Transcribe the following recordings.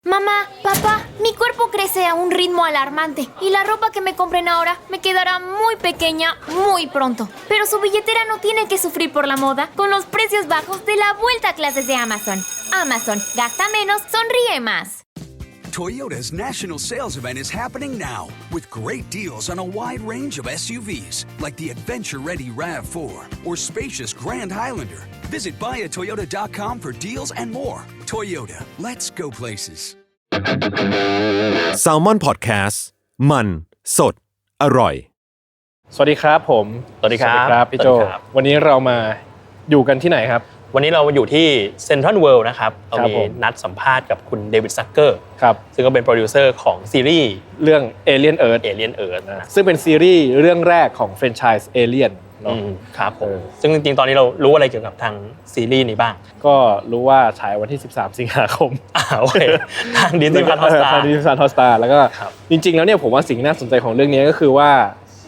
Mamá, papá, mi cuerpo crece a un ritmo alarmante y la ropa que me compren ahora me quedará muy pequeña muy pronto. Pero su billetera no tiene que sufrir por la moda con los precios bajos de la vuelta a clases de Amazon. Amazon, gasta menos, sonríe más. Toyota's national sales event is happening now with great deals on a wide range of SUVs like the adventure-ready RAV4 or spacious Grand Highlander. Visit buyatoyota.com for deals and more. Toyota, let's go places. Salmon Podcast มันสดอร่อยสวัสดีครับผมสวัสดีครับพี่โจวันนี้เรามาอยู่กันที่ไหนครับวันนี้เราอยู่ที่เซ็นทรัลเวิลด์นะครับเรามีนัดสัมภาษณ์กับคุณเดวิดซักเกอร์ซึ่งก็เป็นโปรดิวเซอร์ของซีรีส์เรื่อง Alien Earth นะซึ่งเป็นซีรีส์เรื่องแรกของแฟรนไชส์ Alien เนาะครับผมซึ่งจริงๆตอนนี้เรารู้อะไรเกี่ยวกับทางซีรีส์นี้บ้างก็รู้ว่าฉายวันที่13สิงหาคมโอเคทาง Disney Hotstar แล้วก็จริงๆแล้วเนี่ยผมว่าสิ่งน่าสนใจของเรื่องนี้ก็คือว่า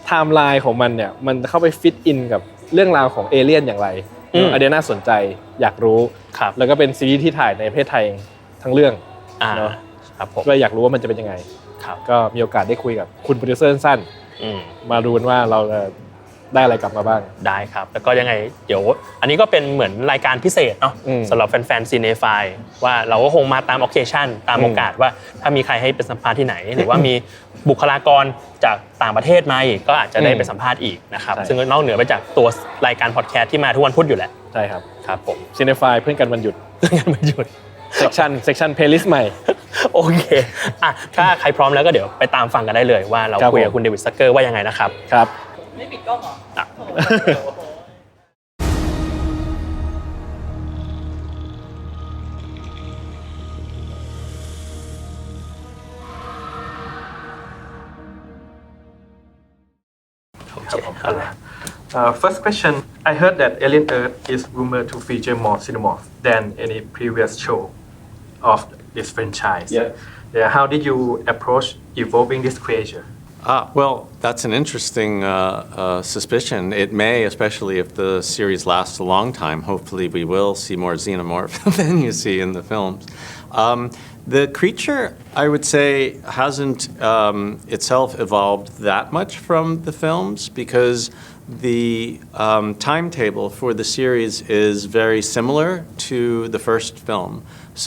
ไทม์ไลน์ของมันเนี่ยมันเข้าไปฟิตอินกับเรื่องราวของเอเลี่ยนอย่างไรอันนี้น่าสนใจอยากรู้แล้วก็เป็นซีรีส์ที่ถ่ายในประเทศไทยทั้งเรื่องเนาะก็อยากรู้ว่ามันจะเป็นยังไงก็มีโอกาสได้คุยกับคุณโปรดิวเซอร์สั้นมาดูกันว่าเราได้อะไรกลับมาบ้างได้ครับแล้วก็ยังไงเดี๋ยวอันนี้ก็เป็นเหมือนรายการพิเศษเนาะสำหรับแฟนๆ Cinefile ว่าเราก็คงมาตาม occasion ตามโอกาสว่าถ้ามีใครให้ไปสัมภาษณ์ที่ไหนหรือว่ามีบุคลากรจากต่างประเทศมาอีกก็อาจจะได้ไปสัมภาษณ์อีกนะครับซึ่งนอกเหนือไปจากตัวรายการพอดแคสต์ที่มาทุกวันพุธอยู่แหละใช่ครับครับผม Cinefile เพื่อนกันวันหยุดsection playlist ใหม่โอเคถ้าใครพร้อมแล้วก็เดี๋ยวไปตามฟังกันได้เลยว่าเราคุยกับคุณเดวิดซักเกอร์ว่ายังไงนะครับครับไม่ปิดกล้องเหรอFirst question, I heard that Alien Earth is rumored to feature more xenomorph than any previous show of this franchise. Yeah. How did you approach evolving this creature? Well, that's an interesting suspicion. It may, especially if the series lasts a long time. Hopefully we will see more xenomorph than you see in the films. The creature, I would say, hasn't itself evolved that much from the films because the timetable for the series is very similar to the first film.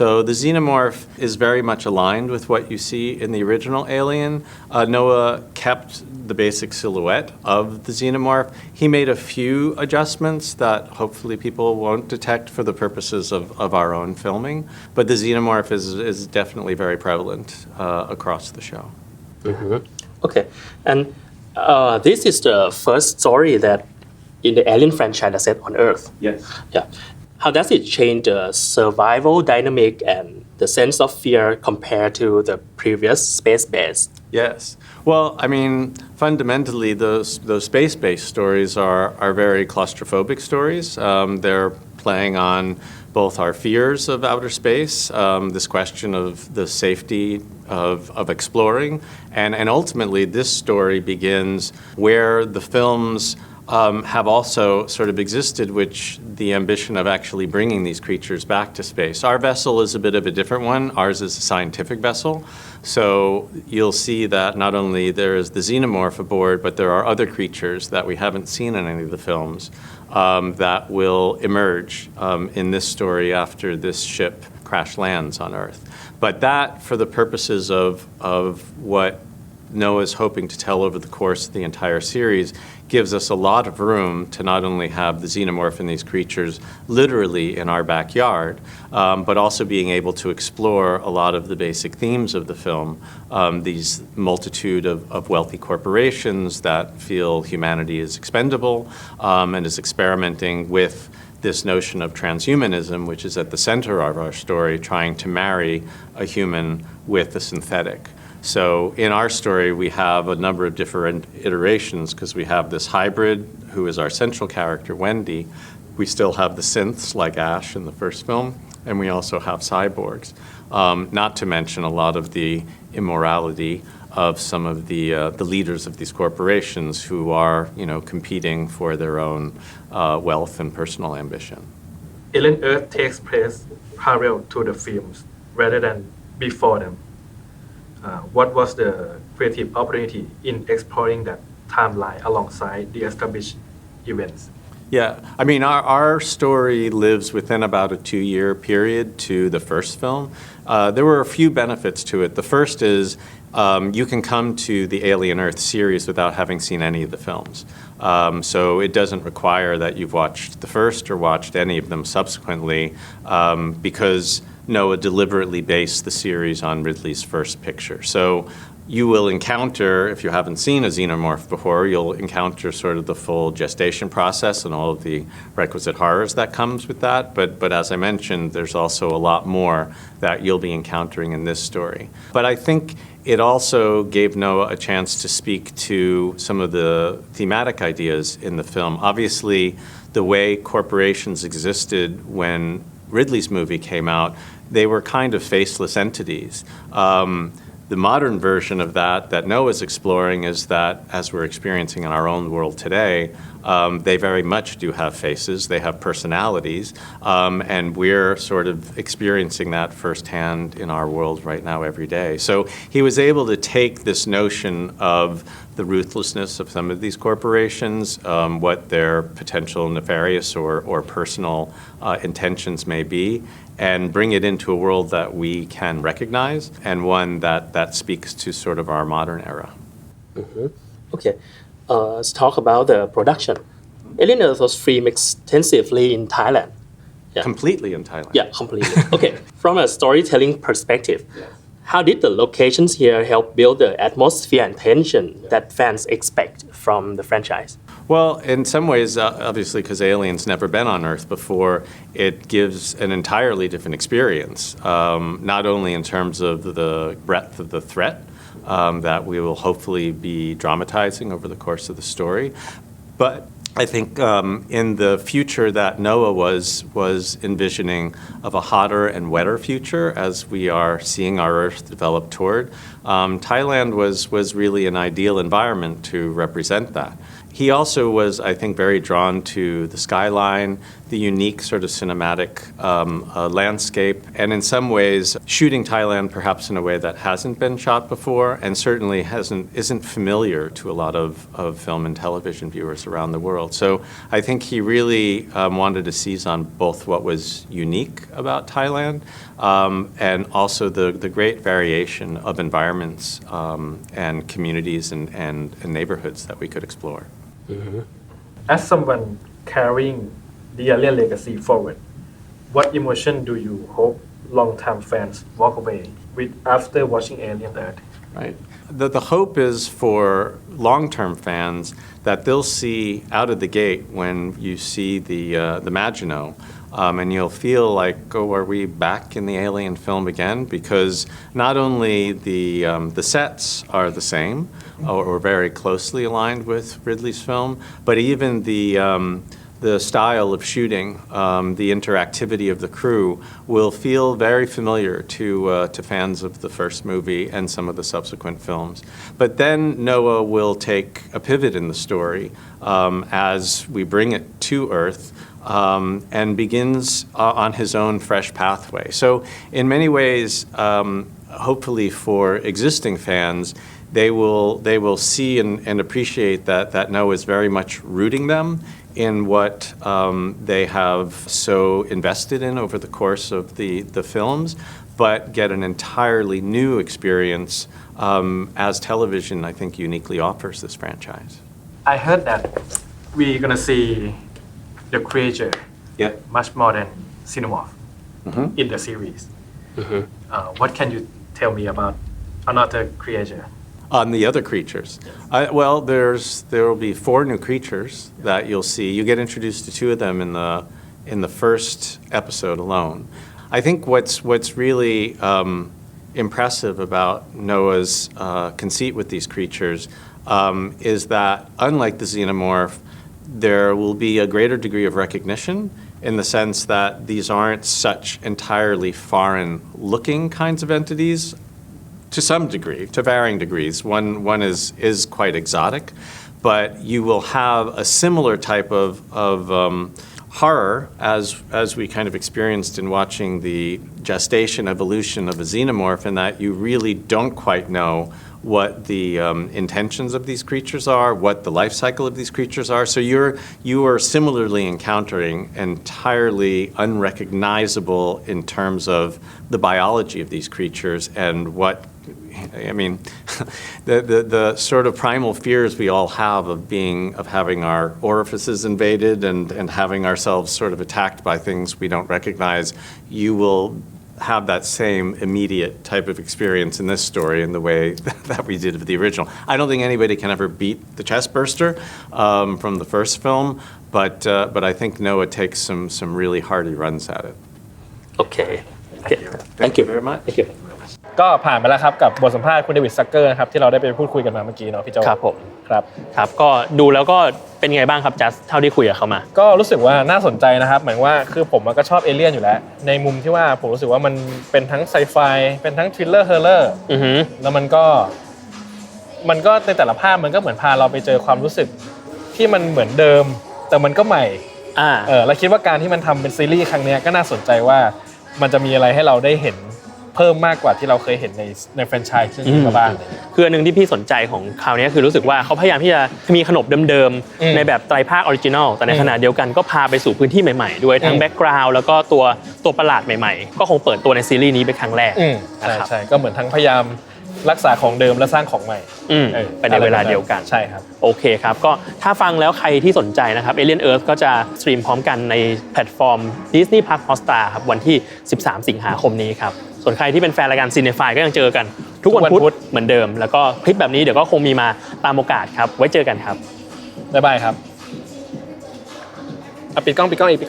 So the xenomorph is very much aligned with what you see in the original Alien. Noah kept the basic silhouette of the xenomorph. He made a few adjustments that hopefully people won't detect for the purposes of our own filming. But the xenomorph is definitely very prevalent across the show. Mm-hmm. Okay. And this is the first story that in the Alien franchise that's set on Earth. Yes. Yeah. How does it change the survival dynamic and the sense of fear compared to the previous space-based? Yes. Well, I mean, fundamentally, those space-based stories are very claustrophobic stories. They're playing on both our fears of outer space, this question of the safety of exploring, and ultimately this story begins where the films have also sort of existed, which the ambition of actually bringing these creatures back to space. Our vessel is a bit of a different one. Ours is a scientific vessel. So you'll see that not only there is the xenomorph aboard, but there are other creatures that we haven't seen in any of the films that will emerge in this story after this ship crash lands on Earth. But that, for the purposes of what Noah's hoping to tell over the course of the entire series, gives us a lot of room to not only have the xenomorph and these creatures literally in our backyard, but also being able to explore a lot of the basic themes of the film, these multitude of wealthy corporations that feel humanity is expendable and is experimenting with this notion of transhumanism, which is at the center of our story, trying to marry a human with a synthetic. So in our story, we have a number of different iterations because we have this hybrid who is our central character, Wendy. We still have the synths like Ash in the first film, and we also have cyborgs. Not to mention a lot of the immorality of some of the leaders of these corporations who are, competing for their own wealth and personal ambition. Alien Earth takes place parallel to the films rather than before them. What was the creative opportunity in exploring that timeline alongside the established events? Yeah, I mean, our story lives within about a 2-year period to the first film. There were a few benefits to it. The first is you can come to the Alien Earth series without having seen any of the films. So it doesn't require that you've watched the first or watched any of them subsequently because Noah deliberately based the series on Ridley's first picture. So you will encounter, if you haven't seen a xenomorph before, you'll encounter sort of the full gestation process and all of the requisite horrors that comes with that. But as I mentioned, there's also a lot more that you'll be encountering in this story. But I think it also gave Noah a chance to speak to some of the thematic ideas in the film. Obviously, the way corporations existed when Ridley's movie came out, they were kind of faceless entities. The modern version of that Noah's exploring is that, as we're experiencing in our own world today, they very much do have faces, they have personalities, and we're sort of experiencing that firsthand in our world right now every day. So he was able to take this notion of the ruthlessness of some of these corporations, what their potential nefarious or personal intentions may be, and bring it into a world that we can recognize and one that speaks to sort of our modern era. Okay, let's talk about the production. Alien Earth was filmed extensively in Thailand. Yeah. Completely in Thailand. Yeah, completely. Okay, from a storytelling perspective, how did the locations here help build the atmosphere and tension that fans expect from the franchise? Well, in some ways, obviously, because Alien's never been on Earth before, it gives an entirely different experience, not only in terms of the breadth of the threat that we will hopefully be dramatizing over the course of the story, but I think in the future that Noah was envisioning of a hotter and wetter future as we are seeing our Earth develop toward, Thailand was really an ideal environment to represent that. He also was, I think, very drawn to the skyline, the unique sort of cinematic landscape, and in some ways, shooting Thailand perhaps in a way that hasn't been shot before, and certainly isn't familiar to a lot of film and television viewers around the world. So I think he really wanted to seize on both what was unique about Thailand and also the great variation of environments and communities and neighborhoods that we could explore. As someone carrying the Alien legacy forward, what emotion do you hope long-term fans walk away with after watching Alien Earth? Right. The hope is for long-term fans that they'll see out of the gate when you see the Maginot, and you'll feel like, oh, are we back in the Alien film again? Because not only the sets are the same, or very closely aligned with Ridley's film, but even the style of shooting, the interactivity of the crew will feel very familiar to fans of the first movie and some of the subsequent films. But then Noah will take a pivot in the story as we bring it to Earth and begins on his own fresh pathway. So in many ways, hopefully for existing fans, they will see and appreciate that Noah is very much rooting them in what they have so invested in over the course of the films, but get an entirely new experience as television, I think, uniquely offers this franchise. I heard that we're gonna see the creature much more than Xenomorph in the series. What can you tell me about another creature? On the other creatures, well, there will be 4 new creatures that you'll see. You get introduced to 2 of them in the first episode alone. I think what's really impressive about Noah's conceit with these creatures is that, unlike the xenomorph, there will be a greater degree of recognition in the sense that these aren't such entirely foreign-looking kinds of entities. To some degree, to varying degrees. One is quite exotic, but you will have a similar type of horror, as we kind of experienced in watching the gestation evolution of a xenomorph, in that you really don't quite know what the intentions of these creatures are, what the life cycle of these creatures are. So you are similarly encountering entirely unrecognizable in terms of the biology of these creatures and what, I mean, the sort of primal fears we all have of having our orifices invaded and having ourselves sort of attacked by things we don't recognize. You will have that same immediate type of experience in this story in the way that we did with the original. I don't think anybody can ever beat the chest burster from the first film, but I think Noah takes some really hearty runs at it. Okay. Thank you very much. Thank you. ก็ผ่านไปแล้วครับกับบทสัมภาษณ์คุณเดวิดซักเกอร์นะครับที่เราได้ไปพูดคุยกันมาเมื่อกี้เนาะพี่โจครับผม ครับครับก็ดูแล้วก็เป็นไงบ้างครับจัสเท่าที่คุยกับเขามาก็รู้สึกว่าน่าสนใจนะครับหมายว่าคือผมก็ชอบเอเลี่ยนอยู่แล้วในมุมที่ว่าผมรู้สึกว่ามันเป็นทั้งไซไฟเป็นทั้งทริลเลอร์เฮอร์เรอร์แล้วมันก็ในแต่ละภาพมันก็เหมือนพาเราไปเจอความรู้สึกที่มันเหมือนเดิมแต่มันก็ใหม่แล้วคิดว่าการที่มันทำเป็นซีรีส์ครั้งนี้ก็น่าสนใจว่ามันจะมีอะไรให้เราได้เห็นเพิ่มมากกว่าที่เราเคยเห็นในแฟรนไชส์ซึ่งมาบ้างคืออันนึงที่พี่สนใจของคราวนี้คือรู้สึกว่าเขาพยายามที่จะมีขนบเดิมๆในแบบไตรภาคออริจินอลแต่ในขณะเดียวกันก็พาไปสู่พื้นที่ใหม่ๆด้วยทั้งแบ็คกราวด์แล้วก็ตัวประหลาดใหม่ๆก็คงเปิดตัวในซีรีส์นี้เป็นครั้งแรกใช่ก็เหมือนทั้งพยายามรักษาของเดิมและสร้างของใหม่ไปในเวลาเดียวกันใช่ครับโอเคครับก็ถ้าฟังแล้วใครที่สนใจนะครับ Alien Earth ก็จะสตรีมพร้อมกันในแพลตฟอร์ม Disney Hotstar ครับวันที่13สิงหาคมนี้ครับส่วนใครที่เป็นแฟนรายการ Cinefile ก็ยังเจอกันทุกวันพุธเหมือนเดิมแล้วก็คลิปแบบนี้เดี๋ยวก็คงมีมาตามโอกาสครับไว้เจอกันครับบ๊ายบายครับปิดกล้องอีก